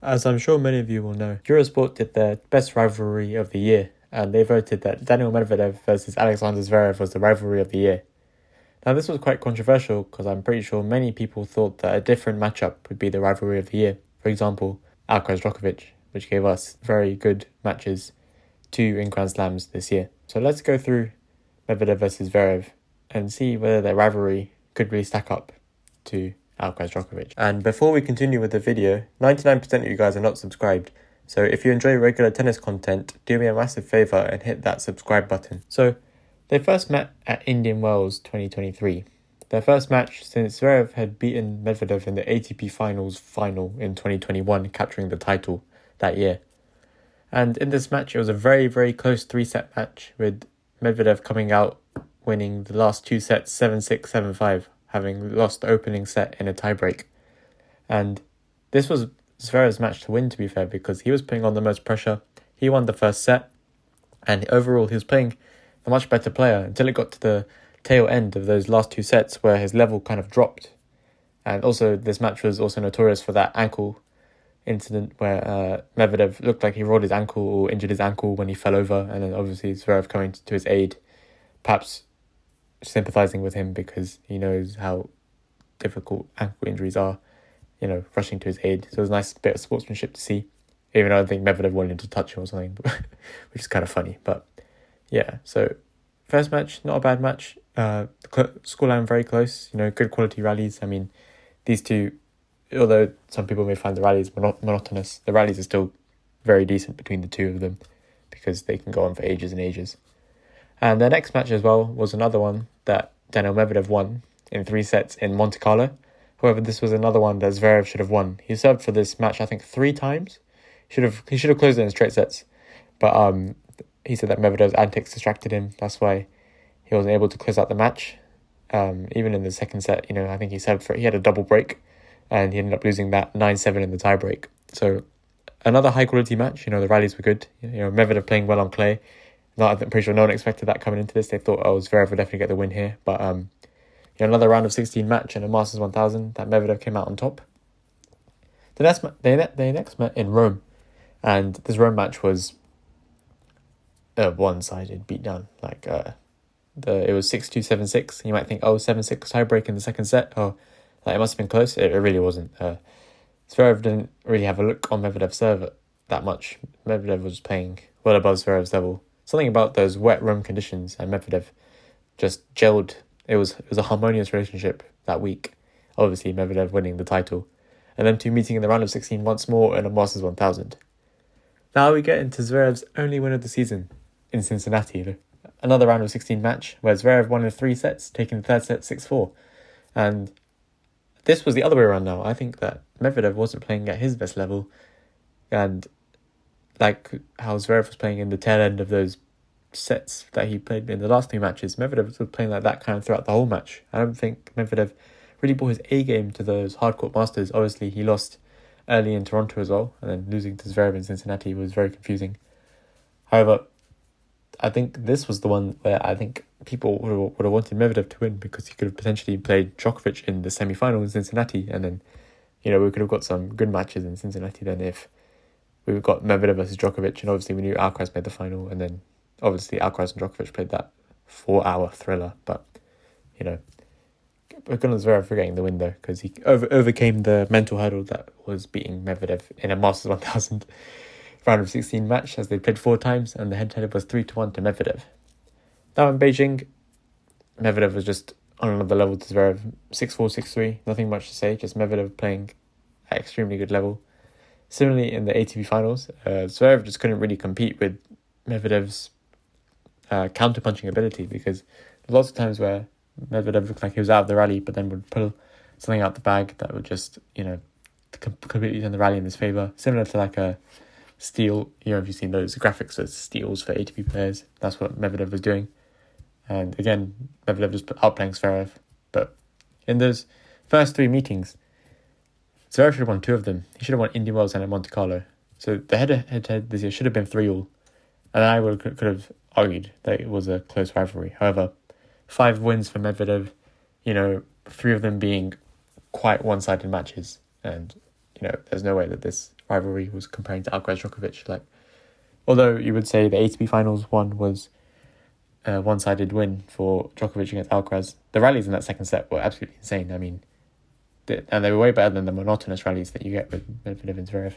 As I'm sure many of you will know, Eurosport did their best rivalry of the year, and they voted that Daniil Medvedev versus Alexander Zverev was the rivalry of the year. Now, this was quite controversial because I'm pretty sure many people thought that a different matchup would be the rivalry of the year. For example, Alcaraz Djokovic, which gave us very good matches, 2 in Grand Slams this year. So let's go through Medvedev versus Zverev and see whether their rivalry could really stack up to Alcaraz Djokovic. And before we continue with the video, 99% of you guys are not subscribed. So if you enjoy regular tennis content, do me a massive favour and hit that subscribe button. So they first met at Indian Wells 2023. Their first match since Zverev had beaten Medvedev in the ATP Finals final in 2021, capturing the title that year. And in this match, it was a very, very close 3-set match, with Medvedev coming out winning the last 2 sets 7-6, 7-5, having lost the opening set in a tiebreak. And this was Zverev's match to win, to be fair, because he was putting on the most pressure. He won the first set, and overall he was playing a much better player until it got to the tail end of those last 2 sets where his level kind of dropped. And also this match was also notorious for that ankle incident where Medvedev looked like he rolled his ankle or injured his ankle when he fell over, and then obviously Zverev coming to his aid, perhaps sympathising with him because he knows how difficult ankle injuries are, rushing to his aid. So it was a nice bit of sportsmanship to see, even though I don't think Medvedev wanted him to touch him or something, which is kind of funny. But yeah, so first match, not a bad match. Scoreline very close, good quality rallies. I mean, these two, although some people may find the rallies monotonous, the rallies are still very decent between the two of them because they can go on for ages and ages. And their next match as well was another one that Daniil Medvedev won in 3 sets in Monte Carlo. However, this was another one that Zverev should have won. He served for this match, I think, 3 times. He should have closed it in straight sets. But he said that Medvedev's antics distracted him. That's why he wasn't able to close out the match. Even in the second set, I think he had a double break, and he ended up losing that 9-7 in the tiebreak. So another high quality match. The rallies were good. Medvedev playing well on clay. I'm pretty sure no one expected that coming into this. They thought, Zverev would definitely get the win here. But another round of 16 match in a Masters 1000 that Medvedev came out on top. They next met in Rome, and this Rome match was a one-sided beatdown. It was 6-2, 7-6. You might think, 7-6 tiebreak in the second set. It must have been close. It really wasn't. Zverev didn't really have a look on Medvedev's serve that much. Medvedev was playing well above Zverev's level. Something about those wet Rome conditions and Medvedev just gelled. It was a harmonious relationship that week. Obviously, Medvedev winning the title, and them two meeting in the round of 16 once more in a Masters 1000. Now we get into Zverev's only win of the season in Cincinnati. Another round of 16 match where Zverev won in 3 sets, taking the third set 6-4. And this was the other way around now. I think that Medvedev wasn't playing at his best level, and like how Zverev was playing in the tail end of those sets that he played in the last 2 matches, Medvedev was playing like that kind of throughout the whole match. I don't think Medvedev really brought his A game to those hardcourt Masters. Obviously, he lost early in Toronto as well, and then losing to Zverev in Cincinnati was very confusing. However, I think this was the one where I think people would have wanted Medvedev to win, because he could have potentially played Djokovic in the semi-final in Cincinnati, and then, we could have got some good matches in Cincinnati then if we've got Medvedev versus Djokovic, and obviously we knew Alcaraz made the final, and then obviously Alcaraz and Djokovic played that 4-hour thriller. But, we're going to Zverev for getting the win though, because he overcame the mental hurdle that was beating Medvedev in a Masters 1000 round of 16 match, as they played 4 times, and the head-to-head was 3-1 to Medvedev. Now in Beijing, Medvedev was just on another level to Zverev, 6-4, 6-3, nothing much to say, just Medvedev playing at extremely good level. Similarly, in the ATP finals, Zverev just couldn't really compete with Medvedev's counter-punching ability, because lots of times where Medvedev looked like he was out of the rally, but then would pull something out the bag that would just, completely turn the rally in his favour. Similar to like a steal, if you've seen those graphics of steals for ATP players, that's what Medvedev was doing. And again, Medvedev just outplaying Zverev. But in those first 3 meetings, Zverev should have won 2 of them. He should have won Indian Wells and at Monte Carlo. So the head-to-head this year should have been 3-3. And I could have argued that it was a close rivalry. However, 5 wins for Medvedev, 3 of them being quite one-sided matches. And, there's no way that this rivalry was comparing to Alcaraz Djokovic. Like, although you would say the ATP Finals one was a one-sided win for Djokovic against Alcaraz, the rallies in that second set were absolutely insane. I mean, and they were way better than the monotonous rallies that you get with Medvedev and Zverev.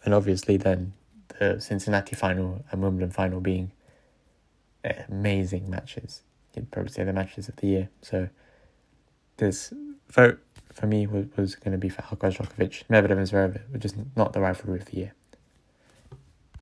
And obviously then the Cincinnati final and Wimbledon final being amazing matches. You'd probably say the matches of the year. So this vote for me was going to be for Alcaraz Djokovic. Medvedev and Zverev were just not the rivalry of the year.